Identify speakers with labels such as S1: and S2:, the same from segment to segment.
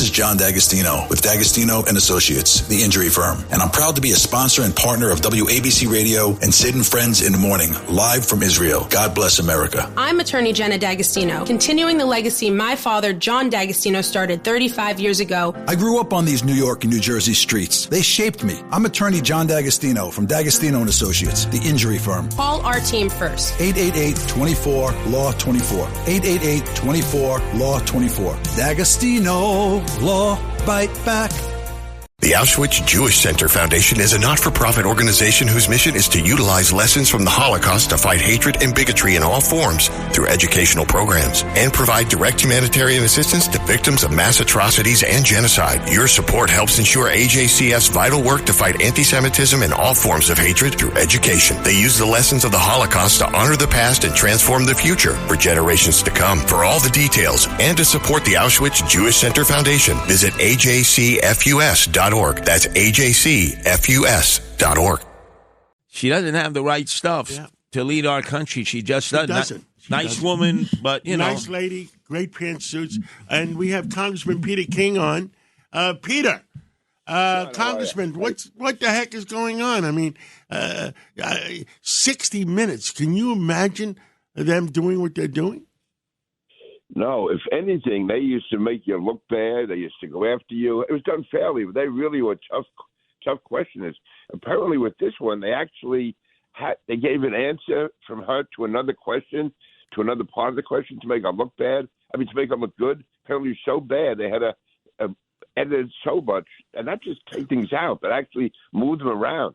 S1: is John D'Agostino with D'Agostino and Associates, the injury firm, and I'm proud to be a sponsor and partner of WABC Radio and Sid and Friends in the Morning, live from Israel. God bless America.
S2: I'm attorney Jenna D'Agostino, continuing the legacy my father, John D'Agostino, started 35 years ago.
S1: I grew up on these New York and New Jersey streets. They shaped me. I'm attorney John D'Agostino from D'Agostino and Associates, the injury firm.
S2: Call our team first.
S1: 888-24-LAW-24. 888-24-LAW-24. D'Agostino Law Bite Back.
S3: The Auschwitz Jewish Center Foundation is a not-for-profit organization whose mission is to utilize lessons from the Holocaust to fight hatred and bigotry in all forms through educational programs and provide direct humanitarian assistance to victims of mass atrocities and genocide. Your support helps ensure AJCF's vital work to fight anti-Semitism and all forms of hatred through education. They use the lessons of the Holocaust to honor the past and transform the future for generations to come. For all the details and to support the Auschwitz Jewish Center Foundation, visit ajcfus.org. That's ajcfus.org.
S4: She doesn't have the right stuff to lead our country. She just doesn't. Nice woman, but,
S5: Nice lady, great pantsuits. And we have Congressman Peter King on. Peter, Congressman, what the heck is going on? I mean, 60 Minutes. Can you imagine them doing what they're doing?
S6: No, if anything, they used to make you look bad. They used to go after you. It was done fairly, but they really were tough questioners. Apparently, with this one, they actually they gave an answer from her to another question, to another part of the question to make her look bad. I mean, to make her look good. Apparently, it was so bad they had to edit so much, and not just take things out, but actually move them around,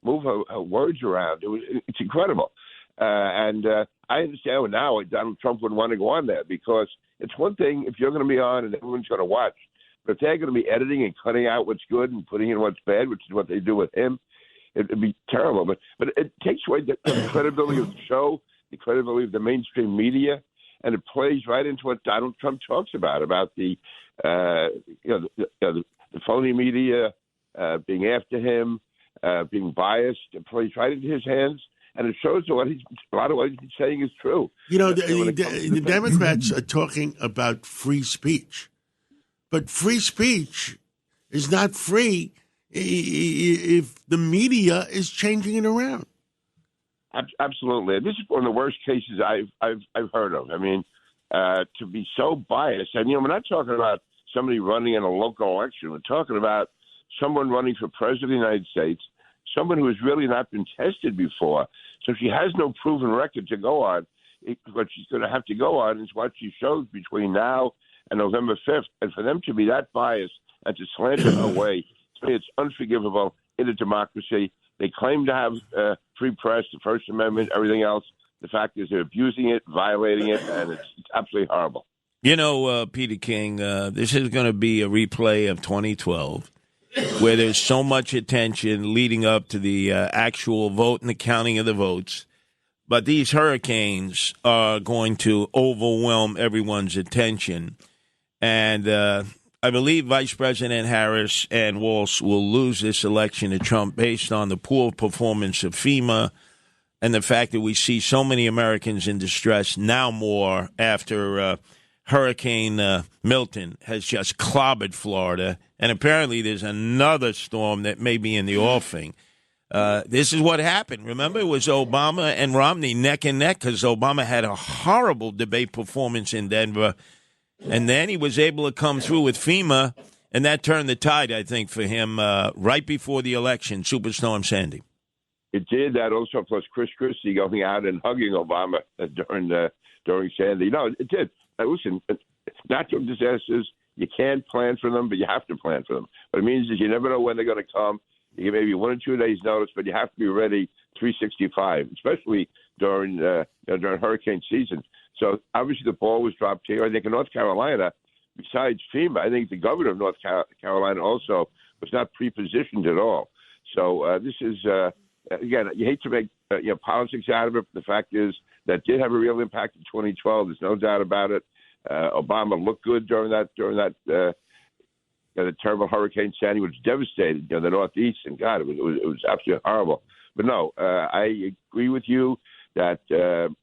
S6: move her words around. It's incredible. And I understand now Donald Trump wouldn't want to go on there, because it's one thing if you're going to be on and everyone's going to watch, but if they're going to be editing and cutting out what's good and putting in what's bad, which is what they do with him, it'd be terrible. But it takes away the credibility of the show, the credibility of the mainstream media, and it plays right into what Donald Trump talks about the phony media being after him, being biased. It plays right into his hands. And it shows that a lot of what he's saying is true.
S5: The Democrats are talking about free speech. But free speech is not free if the media is changing it around.
S6: Absolutely. This is one of the worst cases I've heard of. I mean, to be so biased. And, we're not talking about somebody running in a local election. We're talking about someone running for president of the United States, someone who has really not been tested before. So she has no proven record to go on. What she's going to have to go on is what she shows between now and November 5th. And for them to be that biased and to slander her way, to me, it's unforgivable in a democracy. They claim to have free press, the First Amendment, everything else. The fact is they're abusing it, violating it, and it's absolutely horrible.
S4: Peter King, this is going to be a replay of 2012. Where there's so much attention leading up to the actual vote and the counting of the votes. But these hurricanes are going to overwhelm everyone's attention. And I believe Vice President Harris and Walsh will lose this election to Trump based on the poor performance of FEMA and the fact that we see so many Americans in distress now more after Hurricane Milton has just clobbered Florida. And apparently there's another storm that may be in the offing. This is what happened. Remember, it was Obama and Romney neck and neck because Obama had a horrible debate performance in Denver. And then he was able to come through with FEMA, and that turned the tide, I think, for him right before the election, Superstorm Sandy.
S6: It did that also, plus Chris Christie going out and hugging Obama during Sandy. No, it did. Listen, natural disasters, you can't plan for them, but you have to plan for them. What it means is you never know when they're going to come. You can maybe 1 or 2 days notice, but you have to be ready 365, especially during hurricane season. So obviously the ball was dropped here. I think in North Carolina, besides FEMA, I think the governor of North Carolina also was not pre-positioned at all. So this is, again, you hate to make politics out of it, but the fact is that did have a real impact in 2012. There's no doubt about it. Obama looked good during that the terrible Hurricane Sandy, which devastated the Northeast, and God, it was absolutely horrible. But no, I agree with you. that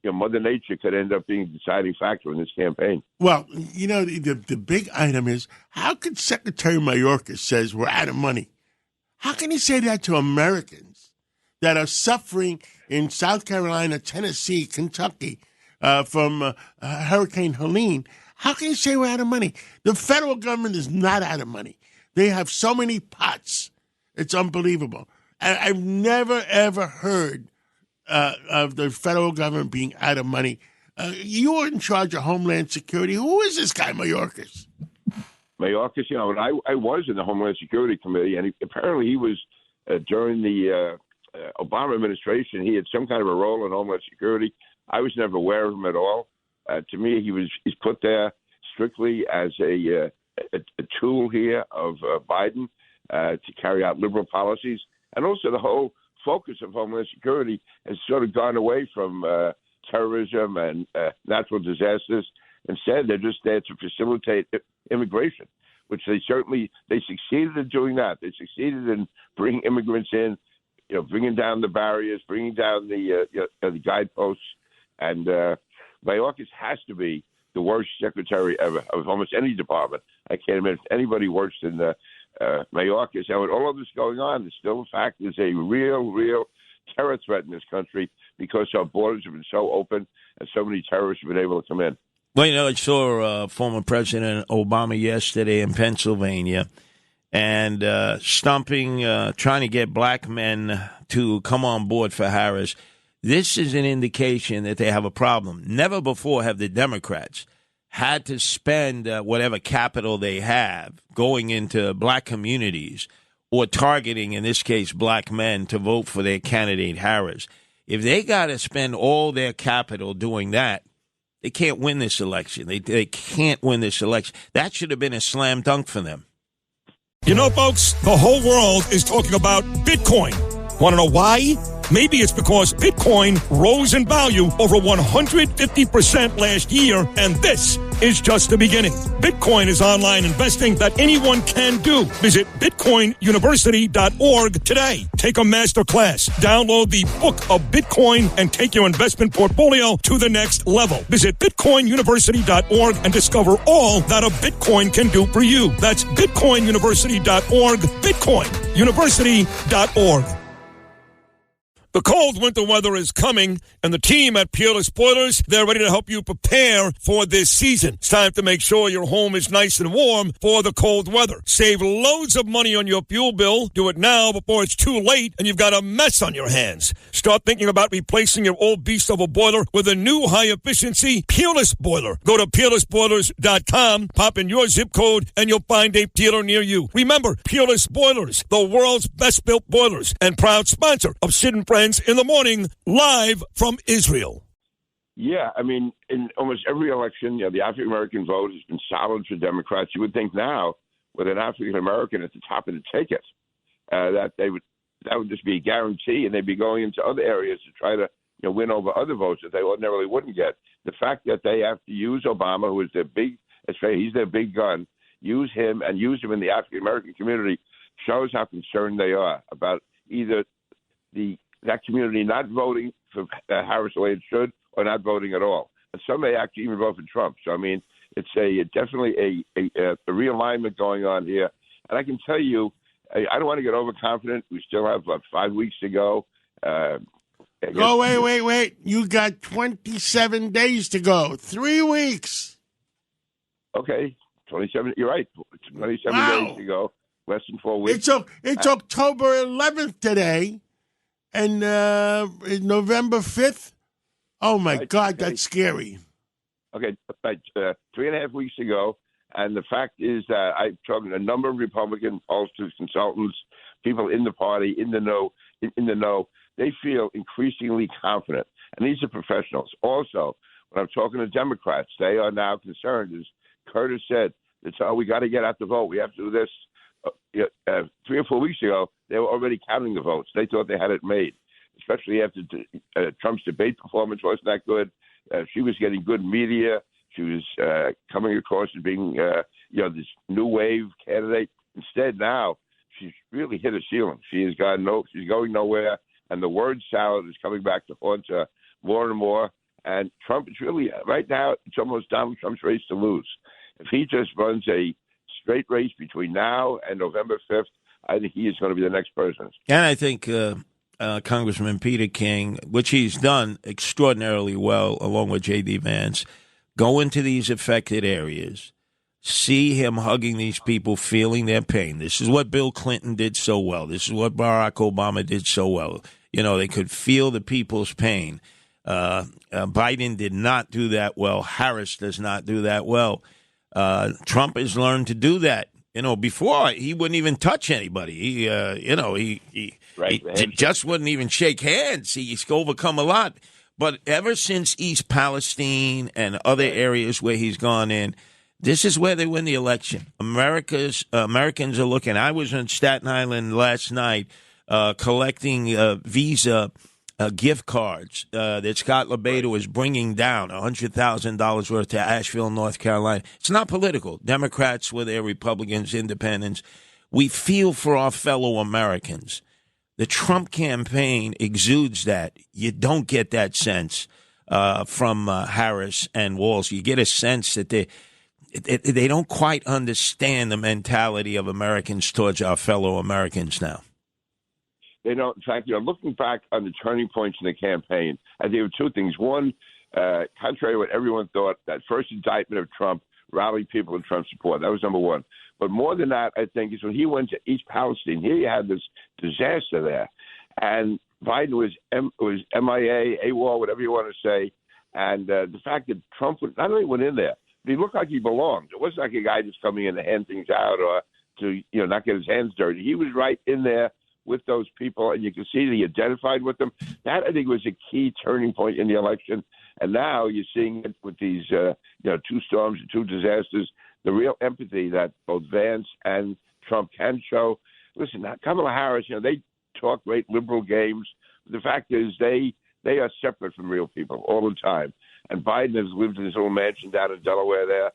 S6: Mother Nature could end up being a deciding factor in this campaign.
S5: Well, the big item is, how could Secretary Mayorkas says we're out of money? How can he say that to Americans that are suffering in South Carolina, Tennessee, Kentucky from Hurricane Helene? How can you say we're out of money? The federal government is not out of money. They have so many pots. It's unbelievable. And I've never, ever heard of the federal government being out of money. You are in charge of Homeland Security. Who is this guy, Mayorkas?
S6: Mayorkas, and I was in the Homeland Security Committee, and apparently he was, during the Obama administration, he had some kind of a role in Homeland Security. I was never aware of him at all. To me, he's put there strictly as a tool here of Biden to carry out liberal policies. And also the whole focus of Homeland Security has sort of gone away from terrorism and natural disasters. Instead, they're just there to facilitate immigration, which they succeeded in doing that. They succeeded in bringing immigrants in, bringing down the barriers, bringing down the guideposts. And Mayorkas has to be the worst secretary ever of almost any department. I can't imagine anybody worse than Mayorkas. And with all of this going on, there's still the fact there's a real terror threat in this country because our borders have been so open and so many terrorists have been able to come in.
S4: Well, I saw former President Obama yesterday in Pennsylvania and stumping, trying to get black men to come on board for Harris. This is an indication that they have a problem. Never before have the Democrats had to spend whatever capital they have going into black communities or targeting, in this case, black men to vote for their candidate, Harris. If they got to spend all their capital doing that, they can't win this election. They can't win this election. That should have been a slam dunk for them.
S7: You know, folks, the whole world is talking about Bitcoin. Want to know why? Maybe it's because Bitcoin rose in value over 150% last year, and this is just the beginning. Bitcoin is online investing that anyone can do. Visit bitcoinuniversity.org today. Take a master class. Download the Book of Bitcoin and take your investment portfolio to the next level. Visit bitcoinuniversity.org and discover all that a Bitcoin can do for you. That's bitcoinuniversity.org, bitcoinuniversity.org. The cold winter weather is coming, and the team at Peerless Boilers, they're ready to help you prepare for this season. It's time to make sure your home is nice and warm for the cold weather. Save loads of money on your fuel bill. Do it now before it's too late and you've got a mess on your hands. Start thinking about replacing your old beast of a boiler with a new high-efficiency Peerless Boiler. Go to peerlessboilers.com, pop in your zip code, and you'll find a dealer near you. Remember, Peerless Boilers, the world's best-built boilers, and proud sponsor of Sid and Friends in the Morning, live from Israel.
S6: Yeah, I mean, in almost every election, the African-American vote has been solid for Democrats. You would think now, with an African-American at the top of the ticket, that would just be a guarantee, and they'd be going into other areas to try to win over other votes that they ordinarily wouldn't get. The fact that they have to use Obama, who is he's their big gun, use him and use him in the African-American community shows how concerned they are about either that community not voting for Harris the way it should, or not voting at all. And some may actually even vote for Trump. So, I mean, it's definitely a realignment going on here. And I can tell you, I don't want to get overconfident. We still have, 5 weeks to go.
S5: Wait. You got 27 days to go. 3 weeks.
S6: Okay, 27. You're right. 27 days to go. Less than 4 weeks.
S5: It's October 11th today. And November 5th? Oh, my God, that's scary.
S6: Okay, 3.5 weeks ago, and the fact is that I've talked to a number of Republican pollsters, consultants, people in the party, in the know. They feel increasingly confident, and these are professionals. Also, when I'm talking to Democrats, they are now concerned, as Curtis said, we got to get out the vote. We have to do this. 3 or 4 weeks ago, they were already counting the votes. They thought they had it made, especially after Trump's debate performance wasn't that good. She was getting good media. She was coming across as being, this new wave candidate. Instead, now she's really hit a ceiling. She's going nowhere, and the word salad is coming back to haunt her more and more. And Trump is really, right now, it's almost Donald Trump's race to lose. If he just runs a straight race between now and November 5th, I think he is going to be the next president.
S4: And I think Congressman Peter King, which he's done extraordinarily well, along with J.D. Vance, go into these affected areas, see him hugging these people, feeling their pain. This is what Bill Clinton did so well. This is what Barack Obama did so well. You know, they could feel the people's pain. Biden did not do that well. Harris does not do that well. Trump has learned to do that. You know, before he wouldn't even touch anybody. He just wouldn't even shake hands. He's overcome a lot. But ever since East Palestine and other areas where he's gone in, this is where they win the election. Americans are looking. I was in Staten Island last night collecting Visa gift cards that Scott LeBedo is bringing down, $100,000 worth to Asheville, North Carolina. It's not political. Democrats with their Republicans, independents. We feel for our fellow Americans. The Trump campaign exudes that. You don't get that sense from Harris and Walz. You get a sense that they don't quite understand the mentality of Americans towards our fellow Americans now.
S6: They don't. In fact, looking back on the turning points in the campaign, I think there were two things. One, contrary to what everyone thought, that first indictment of Trump rallied people in Trump's support. That was number one. But more than that, I think, is when he went to East Palestine. Here you had this disaster there. And Biden was MIA, AWOL, whatever you want to say. And the fact that Trump not only went in there, but he looked like he belonged. It wasn't like a guy just coming in to hand things out or to not get his hands dirty. He was right in there with those people, and you can see that he identified with them. That, I think, was a key turning point in the election. And now you're seeing it with these, two storms and two disasters, the real empathy that both Vance and Trump can show. Listen, Kamala Harris, they talk great liberal games. The fact is they are separate from real people all the time. And Biden has lived in his little mansion down in Delaware there.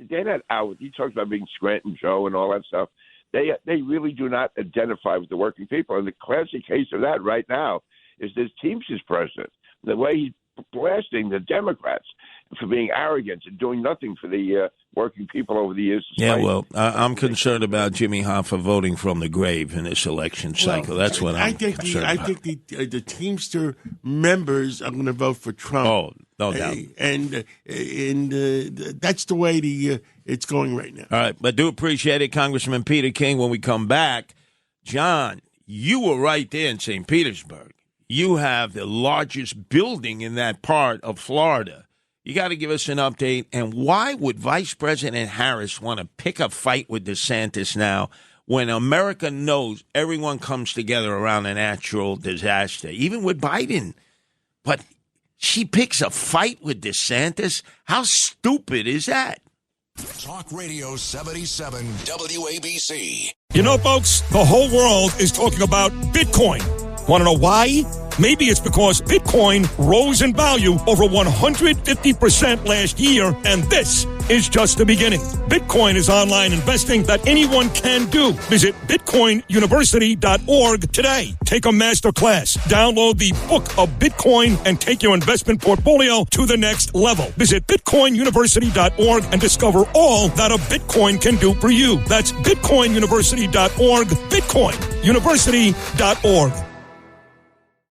S6: They're not out. He talks about being Scranton Joe and all that stuff. They really do not identify with the working people. And the classic case of that right now is this Teamsters president. The way he's blasting the Democrats for being arrogant and doing nothing for the working people over the years.
S4: Yeah, well, I'm concerned about Jimmy Hoffa voting from the grave in this election cycle. That's what I'm concerned about. I think
S5: the Teamster members are going to vote for Trump.
S4: Oh, no doubt.
S5: And that's the way it's going right now.
S4: All right, but do appreciate it, Congressman Peter King. When we come back, John, you were right there in St. Petersburg. You have the largest building in that part of Florida. You got to give us an update. And why would Vice President Harris want to pick a fight with DeSantis now when America knows everyone comes together around a natural disaster, even with Biden? But she picks a fight with DeSantis? How stupid is that?
S3: Talk Radio 77 WABC.
S7: You know, folks, the whole world is talking about Bitcoin. Want to know why? Maybe it's because Bitcoin rose in value over 150% last year, and this is just the beginning. Bitcoin is online investing that anyone can do. Visit bitcoinuniversity.org today. Take a master class. Download the Book of Bitcoin and take your investment portfolio to the next level. Visit bitcoinuniversity.org and discover all that a Bitcoin can do for you. That's bitcoinuniversity.org, bitcoinuniversity.org.